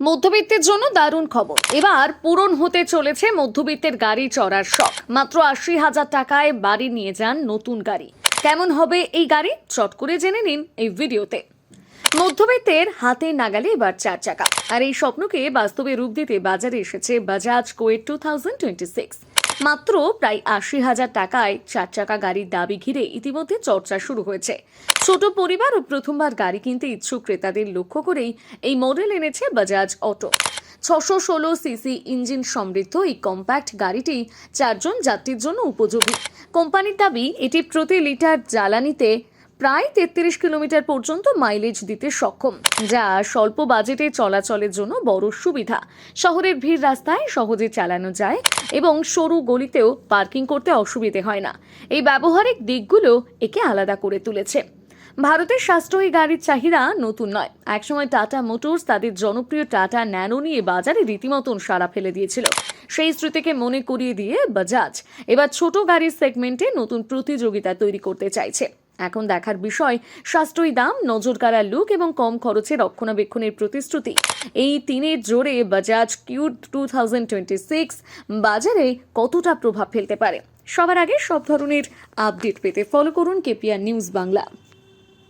মধ্যবিত্তের জন্য দারুণ খবর। এবার পূরণ হতে চলেছে মধ্যবিত্তের গাড়ি চড়ার শখ। মাত্র ৮০,০০০ টাকায় বাড়ি নিয়ে যান নতুন গাড়ি। কেমন হবে এই গাড়ি, চট করে জেনে নিন এই ভিডিওতে। মধ্যবিত্তের হাতের নাগালে এবার ৪ চাকা, আর এই স্বপ্নকে বাস্তবে রূপ দিতে বাজারে এসেছে বাজাজ কোয়েট 2026। মাত্র প্রায় ৮০,০০০ টাকায় ৪ চাকা গাড়ির দাবি ঘিরে ইতিমধ্যে চর্চা শুরু হয়েছে। ছোট পরিবার ও প্রথমবার গাড়ি কিনতে ইচ্ছুক ক্রেতাদের লক্ষ্য করেই এই মডেল এনেছে বাজাজ অটো। ৬১৬ সিসি ইঞ্জিন সমৃদ্ধ এই কম্প্যাক্ট গাড়িটি ৪ জন যাত্রীর জন্য উপযোগী। কোম্পানির দাবি, এটি প্রতি লিটার জ্বালানিতে প্রায় ৩৩ কিলোমিটার পর্যন্ত মাইলেজ দিতে সক্ষম, যা স্বল্প বাজেটে চলাচলের জন্য বড় সুবিধা। শহরের ভিড় রাস্তায় সহজে চালানো যায় এবং সরু গলিতেও পার্কিং করতে অসুবিধে হয় না। এই ব্যবহারিক দিকগুলো একে আলাদা করে তুলেছে। ভারতের সাশ্রয়ী গাড়ির চাহিদা নতুন নয়। একসময় টাটা মোটরস তাদের জনপ্রিয় টাটা ন্যানো নিয়ে বাজারে রীতিমতন সাড়া ফেলে দিয়েছিল। সেই স্মৃতিকে মনে করিয়ে দিয়ে বাজাজ এবার ছোট গাড়ির সেগমেন্টে নতুন প্রতিযোগিতা তৈরি করতে চাইছে। এখন দেখার বিষয়, সাশ্রয়ী দাম, নজরকাড়া লুক এবং কম খরচে রক্ষণাবেক্ষণের প্রতিশ্রুতি, এই তিনের জোরে বাজাজ কিউট 2026 বাজারে কতটা প্রভাব ফেলতে পারে। সবার আগে সব ধরনের আপডেট পেতে ফলো করুন কেপিআর নিউজ বাংলা।